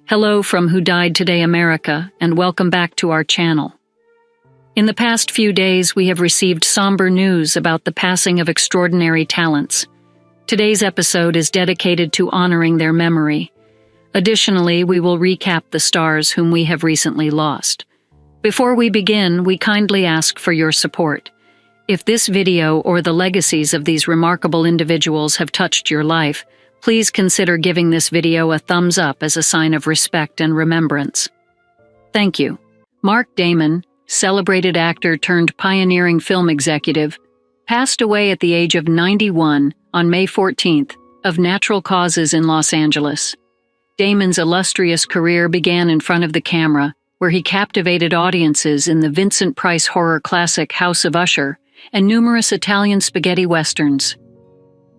Hello from Who Died Today America, and welcome back to our channel. In the past few days, we have received somber news about the passing of extraordinary talents. Today's episode is dedicated to honoring their memory. Additionally, we will recap the stars whom we have recently lost. Before we begin, we kindly ask for your support. If this video or the legacies of these remarkable individuals have touched your life, please consider giving this video a thumbs up as a sign of respect and remembrance. Thank you. Mark Damon, celebrated actor turned pioneering film executive, passed away at the age of 91 on May 14th of natural causes in Los Angeles. Damon's illustrious career began in front of the camera, where he captivated audiences in the Vincent Price horror classic House of Usher and numerous Italian spaghetti westerns.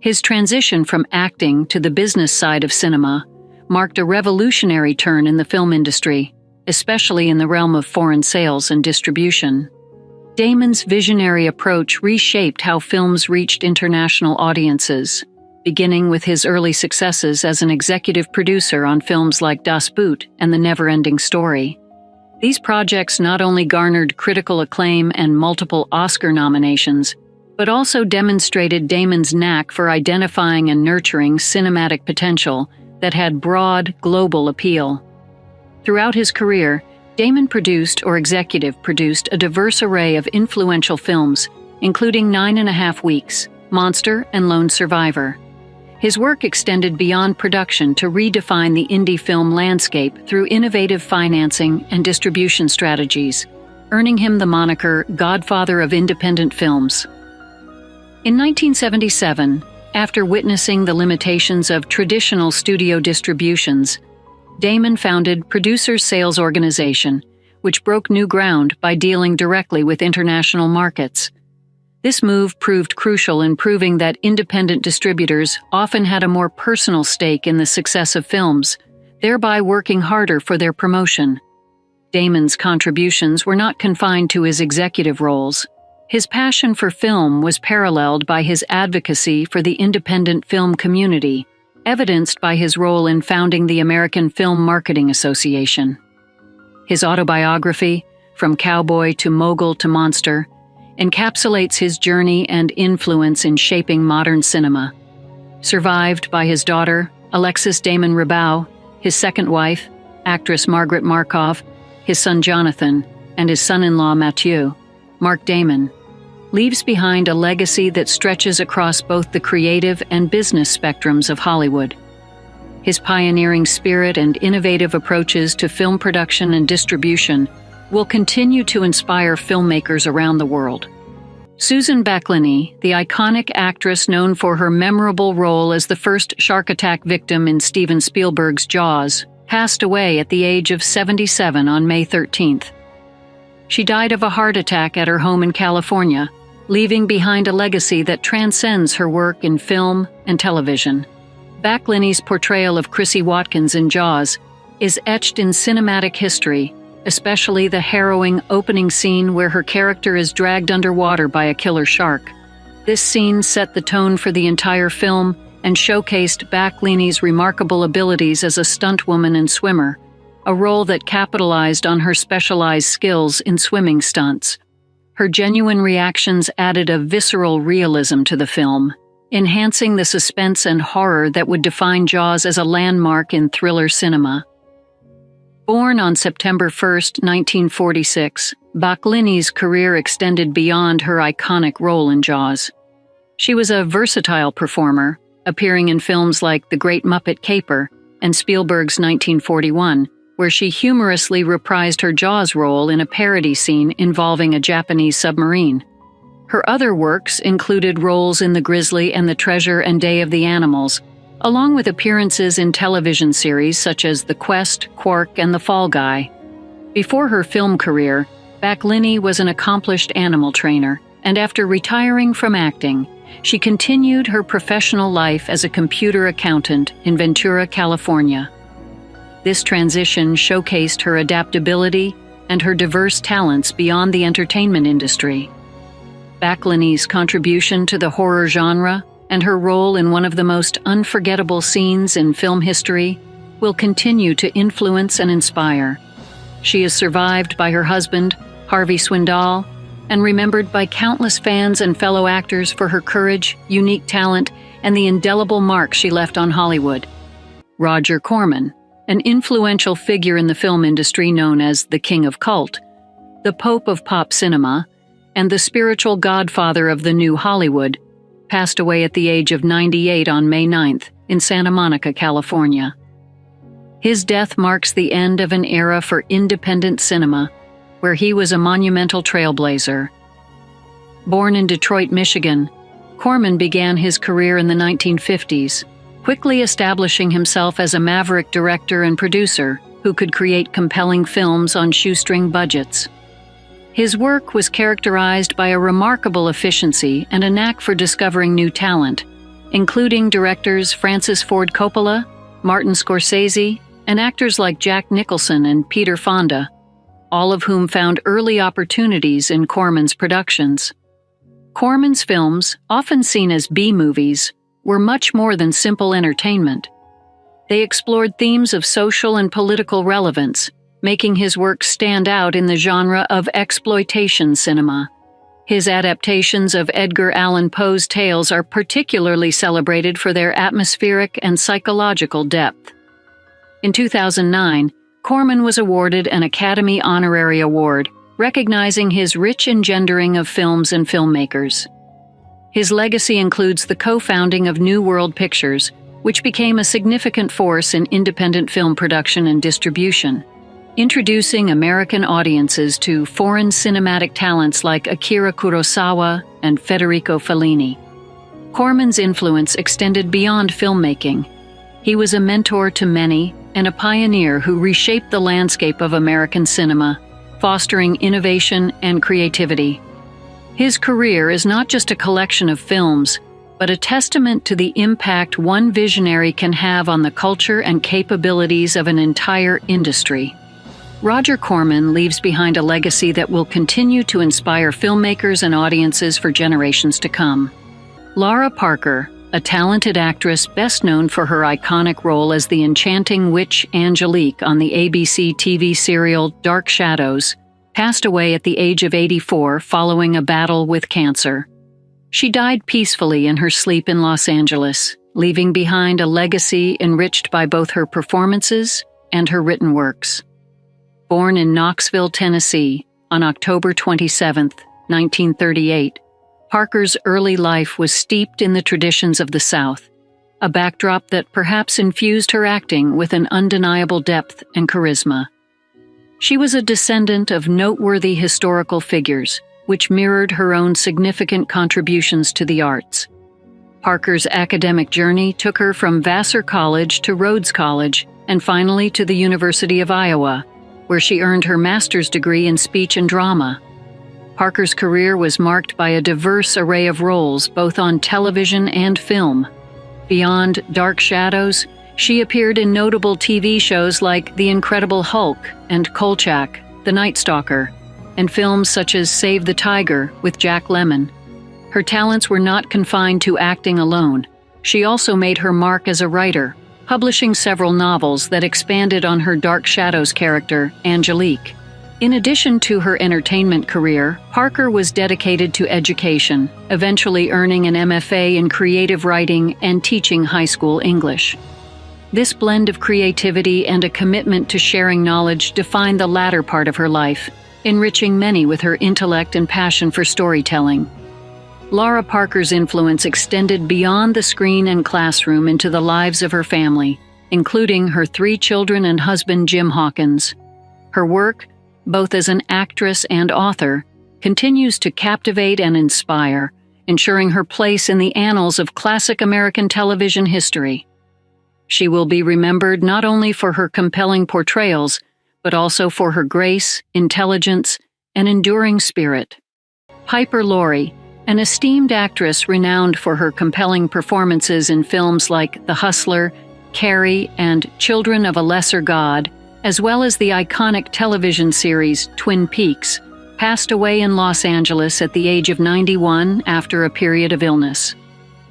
His transition from acting to the business side of cinema marked a revolutionary turn in the film industry, especially in the realm of foreign sales and distribution. Damon's visionary approach reshaped how films reached international audiences, beginning with his early successes as an executive producer on films like Das Boot and The Never-Ending Story. These projects not only garnered critical acclaim and multiple Oscar nominations, but also demonstrated Damon's knack for identifying and nurturing cinematic potential that had broad, global appeal. Throughout his career, Damon produced or executive produced a diverse array of influential films, including 9.5 Weeks, Monster, and Lone Survivor. His work extended beyond production to redefine the indie film landscape through innovative financing and distribution strategies, earning him the moniker Godfather of Independent Films. In 1977, after witnessing the limitations of traditional studio distributions, Damon founded Producers Sales Organization, which broke new ground by dealing directly with international markets. This move proved crucial in proving that independent distributors often had a more personal stake in the success of films, thereby working harder for their promotion. Damon's contributions were not confined to his executive roles. His passion for film was paralleled by his advocacy for the independent film community, evidenced by his role in founding the American Film Marketing Association. His autobiography, From Cowboy to Mogul to Monster, encapsulates his journey and influence in shaping modern cinema. Survived by his daughter, Alexis Damon Ribau, his second wife, actress Margaret Markov, his son Jonathan, and his son-in-law Mathieu, Mark Damon leaves behind a legacy that stretches across both the creative and business spectrums of Hollywood. His pioneering spirit and innovative approaches to film production and distribution will continue to inspire filmmakers around the world. Susan Backlinie, the iconic actress known for her memorable role as the first shark attack victim in Steven Spielberg's Jaws, passed away at the age of 77 on May 13th. She died of a heart attack at her home in California, leaving behind a legacy that transcends her work in film and television. Backlinie's portrayal of Chrissy Watkins in Jaws is etched in cinematic history, especially the harrowing opening scene where her character is dragged underwater by a killer shark. This scene set the tone for the entire film and showcased Backlinie's remarkable abilities as a stuntwoman and swimmer, a role that capitalized on her specialized skills in swimming stunts. Her genuine reactions added a visceral realism to the film, enhancing the suspense and horror that would define Jaws as a landmark in thriller cinema. Born on September 1, 1946, Backlinie's career extended beyond her iconic role in Jaws. She was a versatile performer, appearing in films like The Great Muppet Caper and Spielberg's 1941, where she humorously reprised her Jaws role in a parody scene involving a Japanese submarine. Her other works included roles in The Grizzly and the Treasure and Day of the Animals, along with appearances in television series such as The Quest, Quark, and The Fall Guy. Before her film career, Backlinie was an accomplished animal trainer, and after retiring from acting, she continued her professional life as a computer accountant in Ventura, California. This transition showcased her adaptability and her diverse talents beyond the entertainment industry. Backlinie's contribution to the horror genre and her role in one of the most unforgettable scenes in film history will continue to influence and inspire. She is survived by her husband, Harvey Swindoll, and remembered by countless fans and fellow actors for her courage, unique talent, and the indelible mark she left on Hollywood. Roger Corman, an influential figure in the film industry known as the King of Cult, the Pope of Pop Cinema, and the spiritual godfather of the New Hollywood, passed away at the age of 98 on May 9th in Santa Monica, California. His death marks the end of an era for independent cinema, where he was a monumental trailblazer. Born in Detroit, Michigan, Corman began his career in the 1950s, quickly establishing himself as a maverick director and producer who could create compelling films on shoestring budgets. His work was characterized by a remarkable efficiency and a knack for discovering new talent, including directors Francis Ford Coppola, Martin Scorsese, and actors like Jack Nicholson and Peter Fonda, all of whom found early opportunities in Corman's productions. Corman's films, often seen as B-movies, were much more than simple entertainment. They explored themes of social and political relevance, making his work stand out in the genre of exploitation cinema. His adaptations of Edgar Allan Poe's tales are particularly celebrated for their atmospheric and psychological depth. In 2009, Corman was awarded an Academy Honorary Award, recognizing his rich engendering of films and filmmakers. His legacy includes the co-founding of New World Pictures, which became a significant force in independent film production and distribution, introducing American audiences to foreign cinematic talents like Akira Kurosawa and Federico Fellini. Corman's influence extended beyond filmmaking. He was a mentor to many and a pioneer who reshaped the landscape of American cinema, fostering innovation and creativity. His career is not just a collection of films, but a testament to the impact one visionary can have on the culture and capabilities of an entire industry. Roger Corman leaves behind a legacy that will continue to inspire filmmakers and audiences for generations to come. Lara Parker, a talented actress best known for her iconic role as the enchanting witch Angelique on the ABC TV serial Dark Shadows, passed away at the age of 84 following a battle with cancer. She died peacefully in her sleep in Los Angeles, leaving behind a legacy enriched by both her performances and her written works. Born in Knoxville, Tennessee, on October 27, 1938, Parker's early life was steeped in the traditions of the South, a backdrop that perhaps infused her acting with an undeniable depth and charisma. She was a descendant of noteworthy historical figures, which mirrored her own significant contributions to the arts. Parker's academic journey took her from Vassar College to Rhodes College and finally to the University of Iowa, where she earned her master's degree in speech and drama. Parker's career was marked by a diverse array of roles both on television and film. Beyond Dark Shadows, she appeared in notable TV shows like The Incredible Hulk and Kolchak, The Night Stalker, and films such as Save the Tiger with Jack Lemmon. Her talents were not confined to acting alone. She also made her mark as a writer, publishing several novels that expanded on her Dark Shadows character, Angelique. In addition to her entertainment career, Parker was dedicated to education, eventually earning an MFA in creative writing and teaching high school English. This blend of creativity and a commitment to sharing knowledge defined the latter part of her life, enriching many with her intellect and passion for storytelling. Lara Parker's influence extended beyond the screen and classroom into the lives of her family, including her 3 children and husband Jim Hawkins. Her work, both as an actress and author, continues to captivate and inspire, ensuring her place in the annals of classic American television history. She will be remembered not only for her compelling portrayals, but also for her grace, intelligence, and enduring spirit. Piper Laurie, an esteemed actress renowned for her compelling performances in films like The Hustler, Carrie, and Children of a Lesser God, as well as the iconic television series Twin Peaks, passed away in Los Angeles at the age of 91 after a period of illness.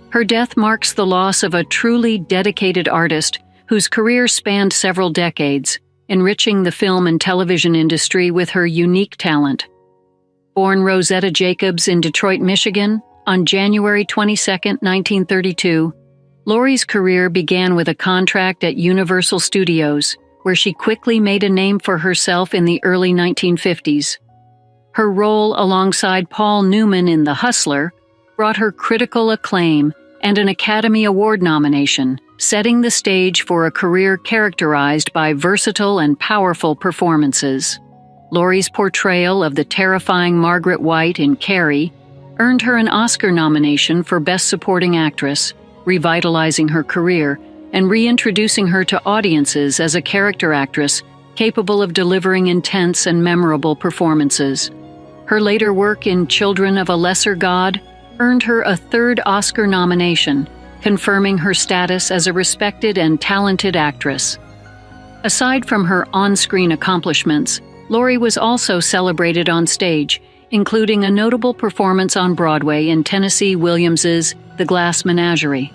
Her death marks the loss of a truly dedicated artist whose career spanned several decades, enriching the film and television industry with her unique talent. Born Rosetta Jacobs in Detroit, Michigan, on January 22, 1932, Laurie's career began with a contract at Universal Studios, where she quickly made a name for herself in the early 1950s. Her role alongside Paul Newman in The Hustler brought her critical acclaim and an Academy Award nomination, setting the stage for a career characterized by versatile and powerful performances. Laurie's portrayal of the terrifying Margaret White in Carrie earned her an Oscar nomination for Best Supporting Actress, revitalizing her career and reintroducing her to audiences as a character actress capable of delivering intense and memorable performances. Her later work in Children of a Lesser God earned her a third Oscar nomination, confirming her status as a respected and talented actress. Aside from her on-screen accomplishments, Laurie was also celebrated on stage, including a notable performance on Broadway in Tennessee Williams's The Glass Menagerie.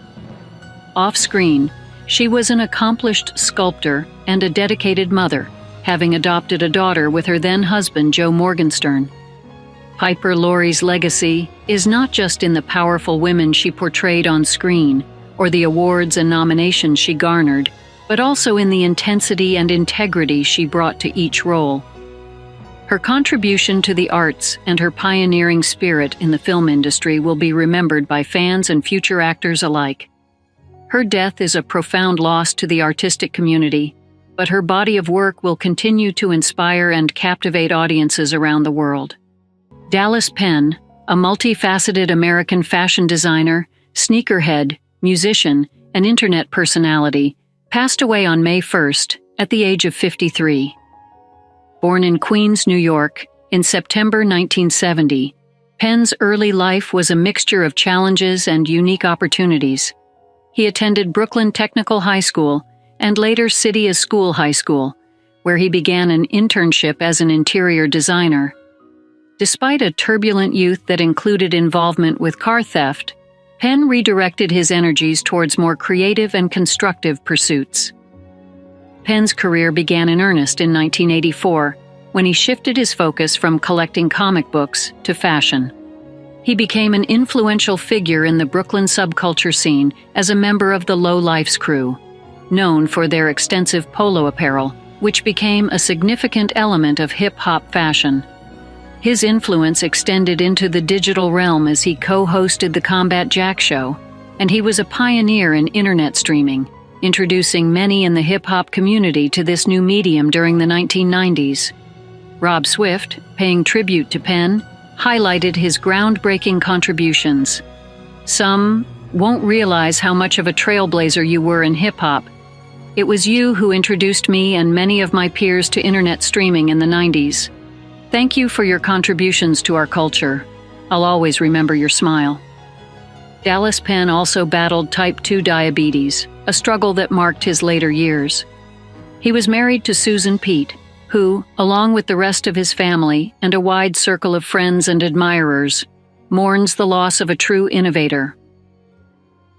Off-screen, she was an accomplished sculptor and a dedicated mother, having adopted a daughter with her then-husband Joe Morgenstern. Piper Laurie's legacy is not just in the powerful women she portrayed on screen or the awards and nominations she garnered, but also in the intensity and integrity she brought to each role. Her contribution to the arts and her pioneering spirit in the film industry will be remembered by fans and future actors alike. Her death is a profound loss to the artistic community, but her body of work will continue to inspire and captivate audiences around the world. Dallas Penn, a multifaceted American fashion designer, sneakerhead, musician, and internet personality, passed away on May 1st at the age of 53. Born in Queens, New York, in September 1970, Penn's early life was a mixture of challenges and unique opportunities. He attended Brooklyn Technical High School and later City School High School, where he began an internship as an interior designer. Despite a turbulent youth that included involvement with car theft, Penn redirected his energies towards more creative and constructive pursuits. Penn's career began in earnest in 1984, when he shifted his focus from collecting comic books to fashion. He became an influential figure in the Brooklyn subculture scene as a member of the Low Lifes crew, known for their extensive polo apparel, which became a significant element of hip-hop fashion. His influence extended into the digital realm as he co-hosted the Combat Jack Show, and he was a pioneer in internet streaming, introducing many in the hip-hop community to this new medium during the 1990s. Rob Swift, paying tribute to Penn, highlighted his groundbreaking contributions. "Some won't realize how much of a trailblazer you were in hip-hop. It was you who introduced me and many of my peers to internet streaming in the 90s. Thank you for your contributions to our culture. I'll always remember your smile." Dallas Penn also battled type 2 diabetes, a struggle that marked his later years. He was married to Susan Pete, who, along with the rest of his family and a wide circle of friends and admirers, mourns the loss of a true innovator.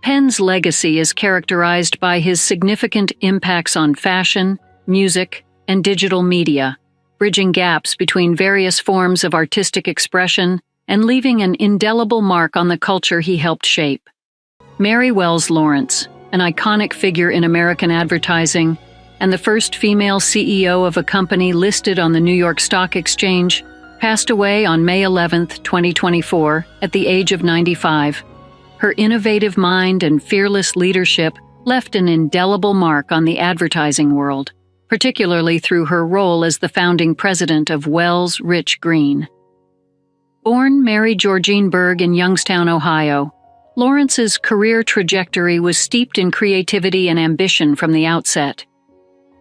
Penn's legacy is characterized by his significant impacts on fashion, music, and digital media, bridging gaps between various forms of artistic expression and leaving an indelible mark on the culture he helped shape. Mary Wells Lawrence, an iconic figure in American advertising, and the first female CEO of a company listed on the New York Stock Exchange, passed away on May 11, 2024, at the age of 95. Her innovative mind and fearless leadership left an indelible mark on the advertising world, particularly through her role as the founding president of Wells Rich Green. Born Mary Georgine Berg in Youngstown, Ohio, Lawrence's career trajectory was steeped in creativity and ambition from the outset.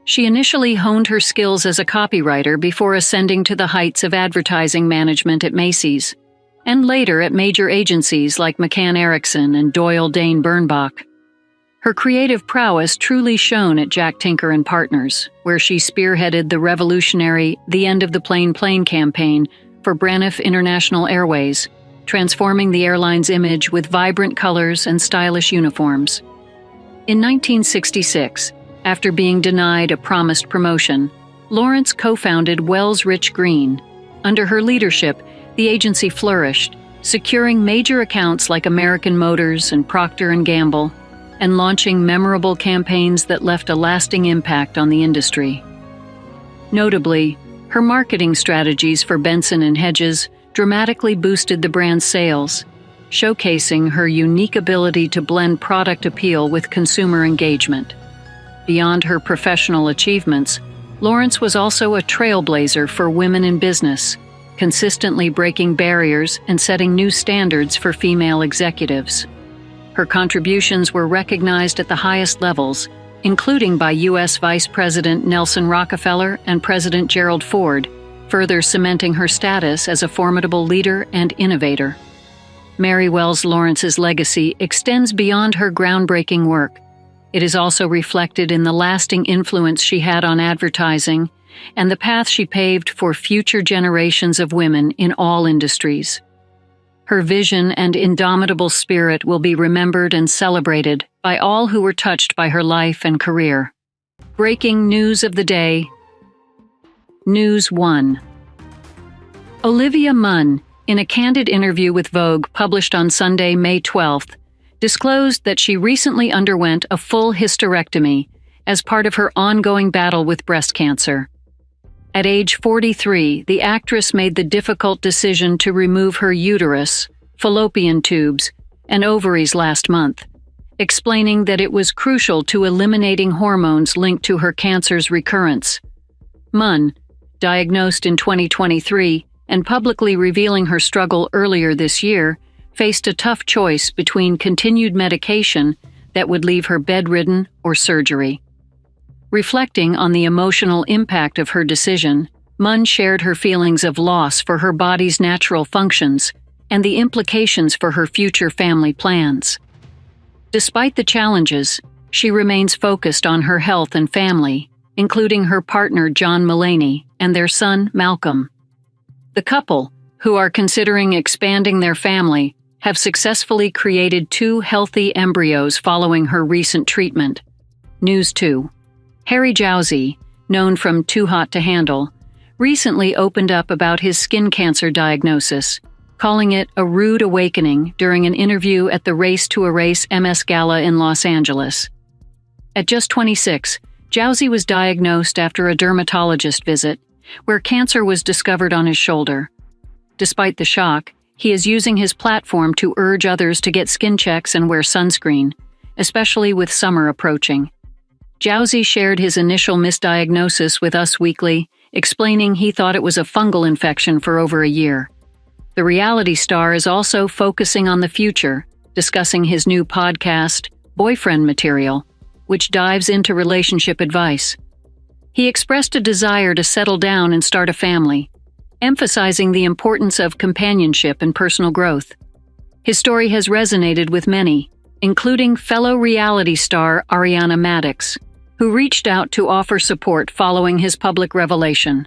She initially honed her skills as a copywriter before ascending to the heights of advertising management at Macy's, and later at major agencies like McCann Erickson and Doyle Dane Bernbach. Her creative prowess truly shone at Jack Tinker & Partners, where she spearheaded the revolutionary The End of the Plain Plane campaign for Braniff International Airways, transforming the airline's image with vibrant colors and stylish uniforms. In 1966, After being denied a promised promotion, Lawrence co-founded Wells Rich Green. Under her leadership, the agency flourished, securing major accounts like American Motors and Procter & Gamble, and launching memorable campaigns that left a lasting impact on the industry. Notably, her marketing strategies for Benson and Hedges dramatically boosted the brand's sales, showcasing her unique ability to blend product appeal with consumer engagement. Beyond her professional achievements, Lawrence was also a trailblazer for women in business, consistently breaking barriers and setting new standards for female executives. Her contributions were recognized at the highest levels, including by U.S. Vice President Nelson Rockefeller and President Gerald Ford, further cementing her status as a formidable leader and innovator. Mary Wells Lawrence's legacy extends beyond her groundbreaking work. It is also reflected in the lasting influence she had on advertising and the path she paved for future generations of women in all industries. Her vision and indomitable spirit will be remembered and celebrated by all who were touched by her life and career. Breaking news of the day. News 1. Olivia Munn, in a candid interview with Vogue published on Sunday, May 12th, disclosed that she recently underwent a full hysterectomy as part of her ongoing battle with breast cancer. At age 43, the actress made the difficult decision to remove her uterus, fallopian tubes, and ovaries last month, explaining that it was crucial to eliminating hormones linked to her cancer's recurrence. Munn, diagnosed in 2023 and publicly revealing her struggle earlier this year, faced a tough choice between continued medication that would leave her bedridden or surgery. Reflecting on the emotional impact of her decision, Munn shared her feelings of loss for her body's natural functions and the implications for her future family plans. Despite the challenges, she remains focused on her health and family, including her partner John Mulaney and their son Malcolm. The couple, who are considering expanding their family, have successfully created 2 healthy embryos following her recent treatment. News 2. Harry Jowsey, known from Too Hot to Handle, recently opened up about his skin cancer diagnosis, calling it a rude awakening during an interview at the Race to Erase MS Gala in Los Angeles. At just 26, Jowsey was diagnosed after a dermatologist visit, where cancer was discovered on his shoulder. Despite the shock, he is using his platform to urge others to get skin checks and wear sunscreen, especially with summer approaching. Jowsey shared his initial misdiagnosis with Us Weekly, explaining he thought it was a fungal infection for over a year. The reality star is also focusing on the future, discussing his new podcast, Boyfriend Material, which dives into relationship advice. He expressed a desire to settle down and start a family, emphasizing the importance of companionship and personal growth. His story has resonated with many, including fellow reality star Ariana Madix, who reached out to offer support following his public revelation.